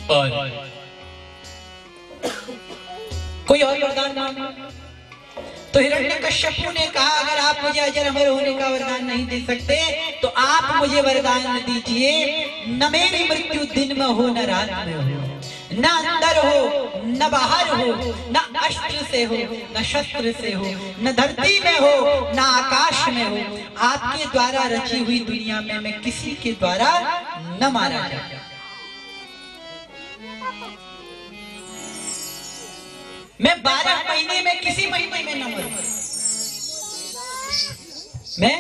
और कोई और वरदान मांगो। तो हिरण्यकश्यपु ने कहा, अगर आप मुझे अजर अमर होने का वरदान नहीं दे सकते तो आप मुझे वरदान दीजिए, न मेरी मृत्यु दिन में हो न रात में हो, न अंदर हो न बाहर हो, न अस्त्र से हो न शस्त्र से हो, न धरती में हो न आकाश में हो, आपके द्वारा रची हुई दुनिया में मैं किसी के द्वारा न मारा जाए। मैं 12 महीने में किसी महीने में न मरूं, मैं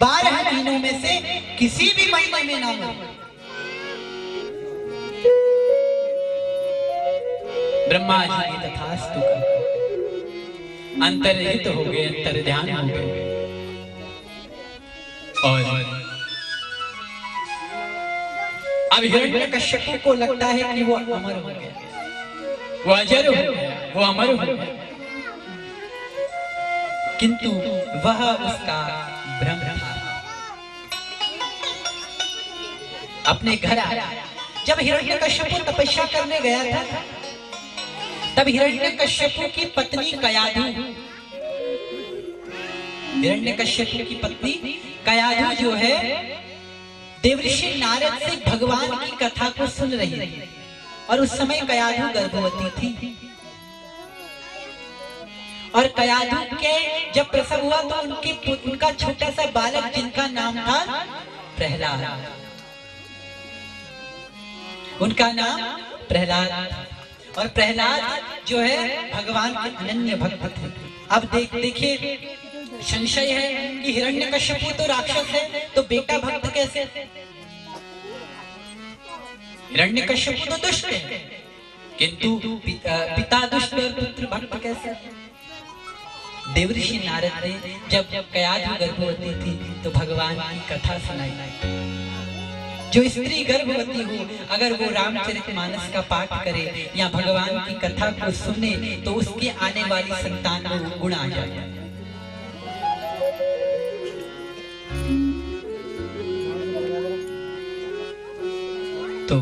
12 महीनों में से किसी भी महीने में न मरूं। ब्रह्मा जी ने तथास्तु कहा, अंतर्हित हो गए, अंतर ध्यान हो गए। और अब हिरण्यकश्यप को लगता है कि वो अमर हो गया, वो अजर हो गया, वो अमर हो गया, किंतु वह उसका भ्रम था। अपने घर आया, जब हिरण्यकश्यप तपस्या करने गया था, तब हिरण्यकश्यप की पत्नी कयाधु, हिरण्यकश्यप की पत्नी कयाधु जो है, देवर्षि नारद से भगवान की कथा को सुन रही थी। और उस समय कयाधु गर्भवती थी। और कयाधु के जब प्रसव हुआ तो उनका छोटा सा बालक, जिनका नाम था प्रहलाद, उनका नाम प्रहलाद। और प्रहलाद जो है भगवान के अनन्य भक्त थे। अब देखिए, संशय है कि हिरण्यकश्यप तो राक्षस है, तो बेटा भक्त कैसे? हिरण्यकश्यप तो दुष्ट है, किंतु पिता दुष्ट और पुत्र भक्त कैसे? देवर्षि नारद ने जब कयाधु गर्भवती थी तो भगवान की कथा सुनाई। जो स्त्री गर्भवती हो, अगर वो रामचरितमानस का पाठ करे या भगवान की कथा को सुने तो उसके आने वाली संतान में गुण आ जाए। तो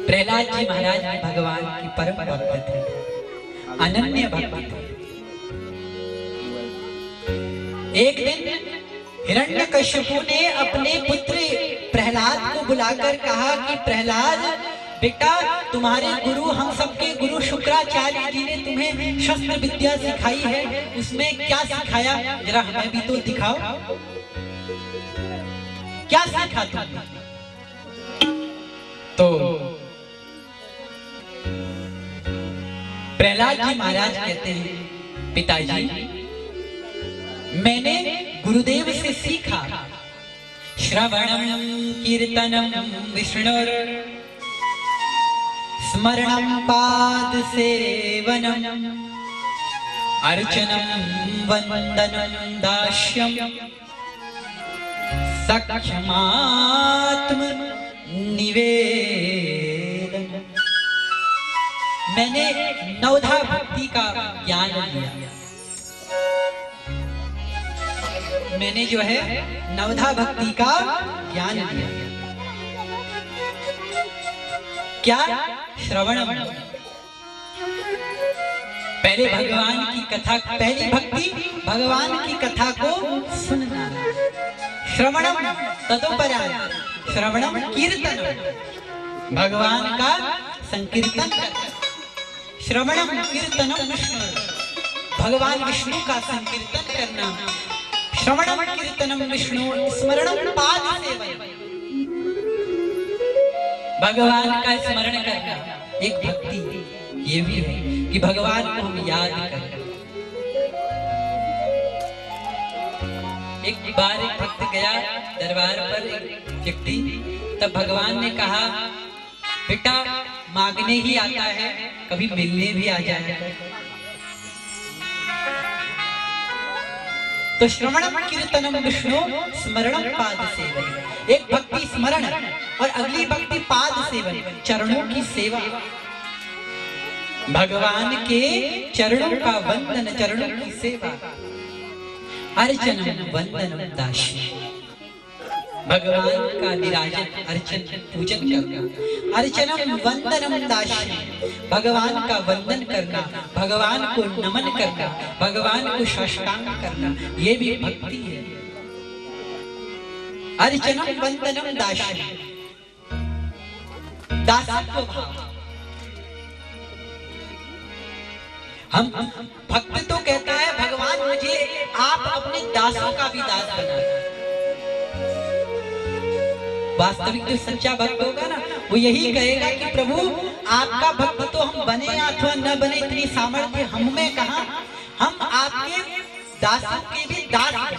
प्रहलाद जी महाराज भगवान की परम भक्त थे, अनन्य भक्त थे। एक दिन हिरण्यकश्यपु ने अपने पुत्र प्रहलाद को बुलाकर कहा कि प्रहलाद बेटा, तुम्हारे गुरु, हम सबके गुरु शुक्राचार्य जी ने तुम्हें शस्त्र विद्या सिखाई है, उसमें क्या सिखाया, जरा हमें भी तो दिखाओ, क्या सीखा तुमने? तो प्रहलाद जी महाराज कहते हैं, पिताजी मैंने गुरुदेव से सीखा, श्रवणम कीर्तनम विष्णुर स्मरणम पाद सेवनम अर्चनम वंदनम दास्यम सख्यमात्म निवेदन। मैंने नवधा भक्ति का ज्ञान लिया, मैंने जो है नवधा भक्ति का ज्ञान लिया। क्या? श्रवणम, पहले भगवान की कथा, पहली भक्ति भगवान की कथा को सुनना। श्रवणम तदुपरांत, श्रवणम कीर्तनम, भगवान का संकीर्तन करना। श्रवणम कीर्तनम विष्णु, भगवान विष्णु का संकीर्तन करना। श्रवणम कीर्तनम विष्णु स्मरणम पाद सेवन, भगवान का स्मरण करना एक भक्ति ये भी है कि भगवान को हम याद करें। एक बार एक भक्त गया दरबार पर, एक व्यक्ति, तब भगवान ने कहा, बेटा मांगने ही आता है, कभी मिलने भी आ जाएगा। तो श्रवणम कीर्तनम विष्णु स्मरणम पाद सेवन, एक भक्ति स्मरण और अगली भक्ति पाद सेवन, चरणों की सेवा, भगवान के चरणों का वंदन, चरणों की सेवा। अर्चनम वंदनम दास्यम, भगवान का निराजन अर्चन पूजन करना, अर्चनम वंदनम दास्यम, भगवान का वंदन करना, भगवान को नमन करना, भगवान को साष्टांग करना, ये भी भक्ति है। अर्चनम वंदनम दास्यम, दासत्व भाव। हम भक्त तो कहता है भगवान मुझे आप अपने दासों का भी दास बना। वास्तविक जो सच्चा भक्त होगा ना, वो यही कहेगा कि प्रभु आपका भक्त तो हम बने अथवा न बने, इतनी सामर्थ्य हम में कहां, हम आपके दासों के भी दास हैं,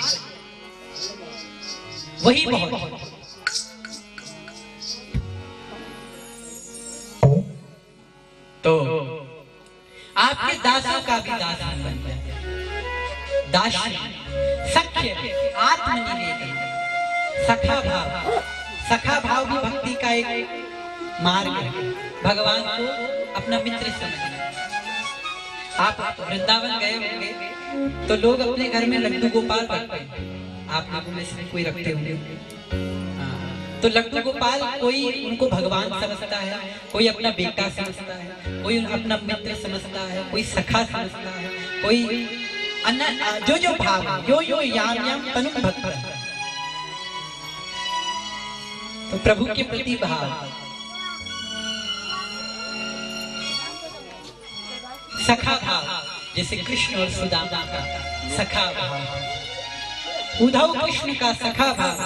वही बहुत। तो आपके दासों का भी दास बन जाए। दास सख्य, आत्मनिवेदन, सखा भाव। सखा भाव भी भक्ति का एक मार्ग है। भगवान को अपना मित्र समझना। आप वृंदावन गए होंगे तो लोग अपने घर में लड्डू गोपाल रखते हैं, आप लोगों में से कोई रखते होंगे। तो लड्डू गोपाल कोई उनको भगवान समझता है, कोई अपना बेटा समझता है, कोई अपना मित्र समझता है, कोई सखा समझता है, कोई अन्य जो भाव यो याम याम तनु भक्त। तो प्रभु के प्रति भाव, सखा भाव, जैसे कृष्ण और सुदामा का सखा भाव, उद्धव कृष्ण का सखा भाव,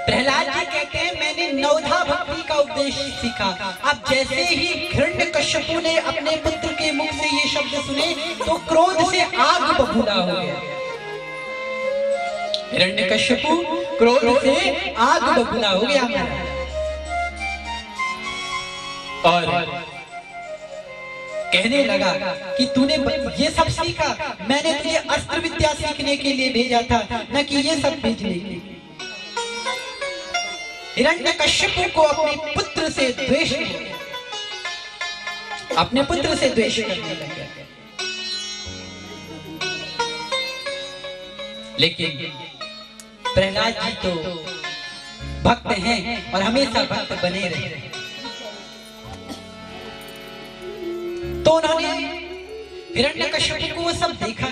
प्रहलाद जी कहते हैं मैंने नवधा भक्ति का उपदेश सीखा। अब जैसे ही हिरण्यकश्यपु ने अपने पुत्र के मुख से ये शब्द सुने तो क्रोध से आग बबूला हो गया। हिरण्यकश्यपु क्रोध से आग बबूला हो गया और कहने लगा कि तूने ये सब सीखा, मैंने तुझे अस्त्र विद्या सीखने के लिए भेजा था, न कि ये सब भेजने के लिए। हिरण्यकश्यपु को अपने पुत्र से द्वेष, अपने पुत्र से द्वेष करने लगा। लेकिन प्रहलाद जी तो भक्त हैं और हमेशा भक्त बने रहे। तो उन्होंने हिरण्यकश्यप को वो सब देखा,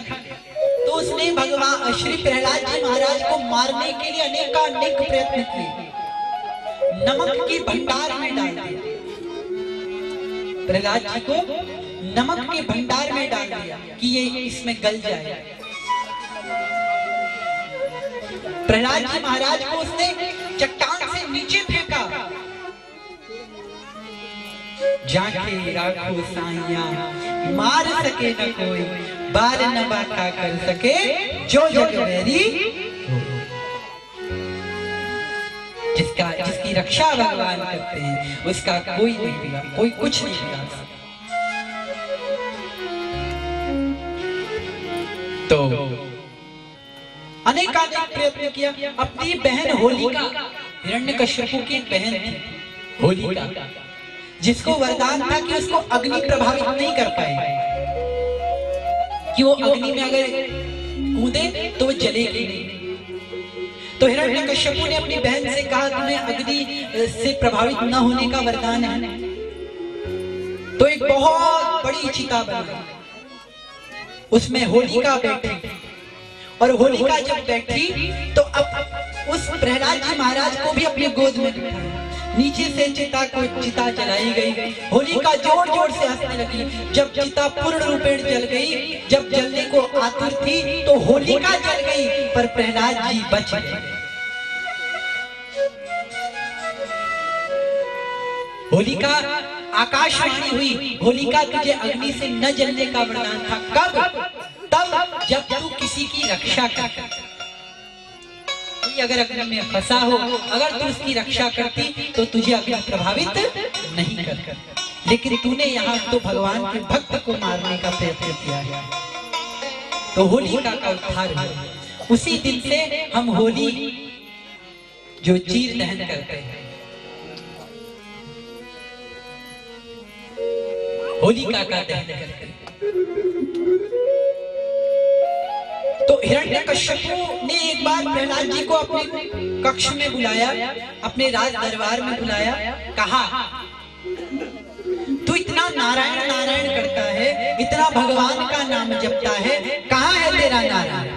तो उसने भगवान श्री प्रहलाद जी महाराज को मारने के लिए अनेक प्रयत्न किए, नमक की भंडार में डाल दिया। प्रहलाद जी को नमक के भंडार में डाल दिया कि ये इसमें गल जाए। प्रहलाद जी महाराज को उसने चट्टान से नीचे फेंका। जाके राखो साइया, मार सके न कोई, बार न बाका कर सके जो जग मेरी। जिसकी रक्षा भगवान करते हैं उसका कोई नहीं बिगाड़, कोई कुछ नहीं बिगाड़ सकता। तो अनेक प्रयत्न किया। अपनी बहन होलिका, हिरण्यकश्यपु की बहन थी होलिका, जिसको वरदान था कि उसको अग्नि प्रभावित नहीं कर पाएगी, कि वो अग्नि में अगर कूदे तो वो जलेगी नहीं। तो हिरण्यकश्यपु ने अपनी बहन से कहा तुम्हें अग्नि से प्रभावित न होने का वरदान है। तो एक बहुत बड़ी चिता बनी, उसमें होलिका बैठी, और होलिका जब बैठी तो अब उस प्रहलाद जी महाराज को भी अपने गोद में बिठाया। नीचे से चिता जलाई गई। होलिका जोर जोर से हंसने लगी। जब चिता पूर्ण रूपेण जल गई, जब जलने को आतुर थी तो होलिका जल गई, पर प्रहलाद जी बच गए। होलिका आकाशवाणी हुई, होलिका तुझे अग्नि से न जलने का वरदान था। कब? तब जब तू किसी की रक्षा कर, अगर अग्नि में फंसा हो, अगर तू उसकी रक्षा करती तो तुझे अग्नि प्रभावित नहीं कर। लेकिन तूने यहाँ तो भगवान के भक्त को मारने का प्रयत्न किया है। तो होलिका का उद्धार हुआ। उसी दिन से हम होली जो चीर दहन करते हैं, होलिका का दहन करते हैं। तो हिरण्यकश्यपु ने एक बार प्रहलाद जी को अपने कक्ष में बुलाया, अपने राज दरबार में बुलाया, कहा तू इतना नारायण नारायण करता है, इतना भगवान का नाम जपता है, कहाँ है तेरा नारायण,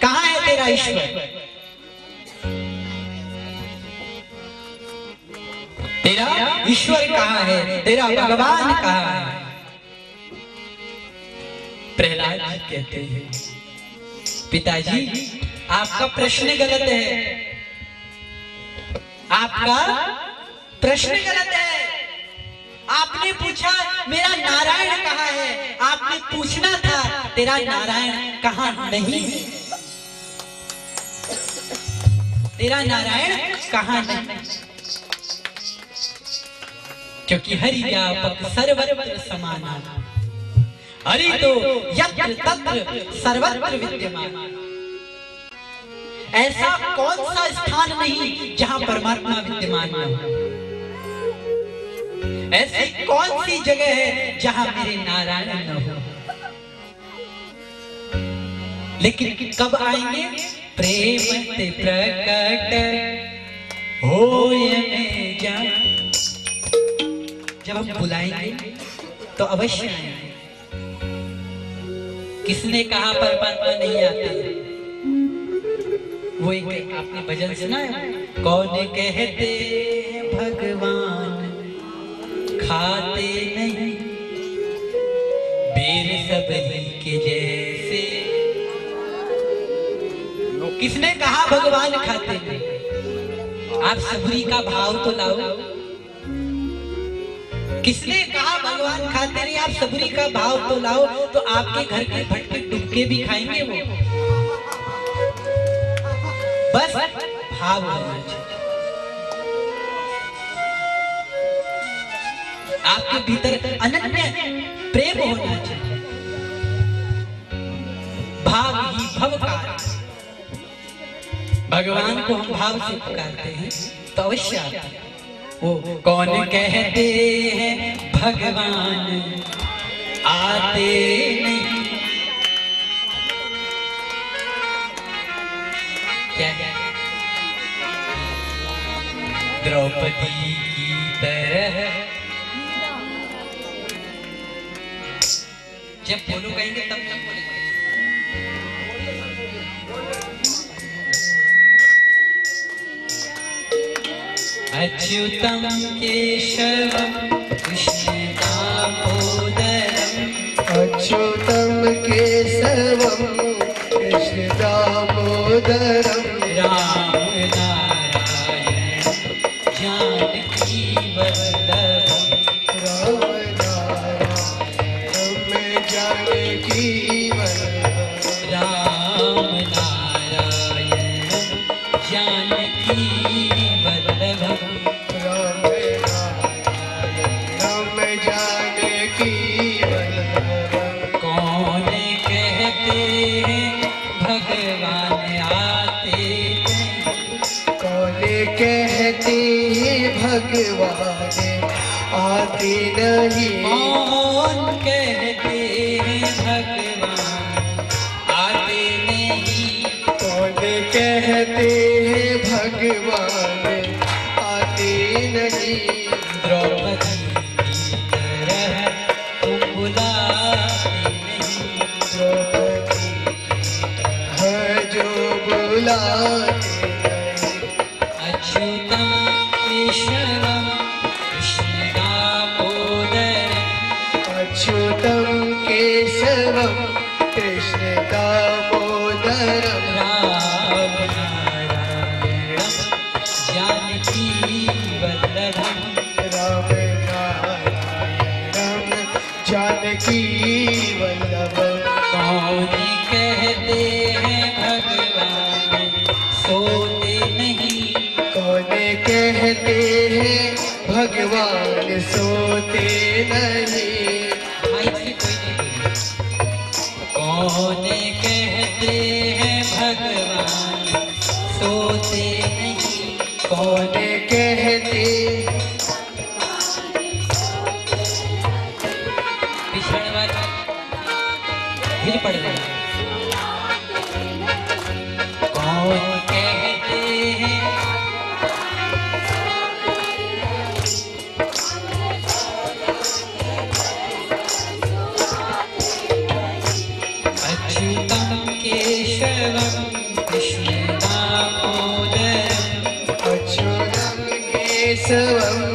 कहाँ है तेरा ईश्वर, तेरा ईश्वर कहाँ है, तेरा भगवान कहाँ है। प्रहलाद कहते हैं पिताजी आपका प्रश्न गलत है, आपका प्रश्न गलत है। आपने पूछा मेरा नारायण कहाँ है, आपने पूछना था तेरा नारायण कहाँ नहीं है, तेरा नारायण कहाँ नहीं, क्योंकि हरि व्यापक सर्वत्र समाना, हरि तो यत्र तत्र सर्वत्र विद्यमान। ऐसा कौन सा स्थान नहीं जहां परमात्मा विद्यमान न हो, ऐसी कौन सी जगह है जहां मेरे नारायण न हो। लेकिन कब आएंगे, प्रेम ते प्रकट होय में जान, जब हम बुलाएंगे तो अवश्य आएंगे। किसने कहा परमात्मा नहीं आते, वो एक आपने भजन सुना है, कौन कहते हैं भगवान खाते नहीं, बेर सब के जैसे। किसने कहा भगवान खाते नहीं, आप सबरी का भाव तो लाओ। किसने कहा भगवान खाते नहीं, आप सबरी का भाव तो लाओ, तो आपके घर के भटके डुबके भी खाएंगे वो। बस भाव होना चाहिए, आपके भीतर अनन्य प्रेम होना चाहिए। भाव ही भवकार, भगवान को हम भाव से पुकारते हैं तो अवश्य आता है। वो कौन कहते हैं भगवान आते नहीं, क्या है द्रौपदी की तरह, जब बोलो कहेंगे तब तक बोलेंगे। अच्युतम केशवम कृष्ण दामोदरम, अच्युतम केशवम कृष्ण दामोदरम, राम नारायण जानकी वल्लभम, राम नारायण जानकी वल्लभम, राम नारायण जानकी वल्लभम, राम नारायण जानकी वल्लभम। कौन कहते हैं भगवान आते नहीं, कौन कहते हैं भगवान आते नहीं, कौन कहते हैं भगवान आते नहीं, कौन कहते हैं भगवान आते नहीं, द्रौपदी की तरह तुम बुलाते नहीं, द्रौपदी है जो बुलाते नहीं। अच्युतम केशवम कृष्ण दामोदरम, अच्युतम केशवम कृष्ण दामोदरम, राम नारायणम जानकी वल्लभम, राम नारायण जानकी वल्लभम। कौन कहते हैं भगवान केशवम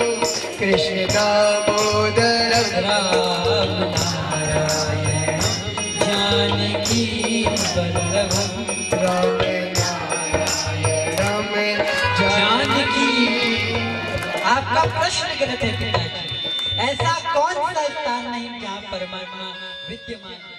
कृष्ण दामोदरम राम नारायण जानकी वल्लभम राम नारायणम जानकी। आपका प्रश्न गलत है पिताजी। ऐसा कौन सा स्थान नहीं जहाँ परमात्मा विद्यमान है?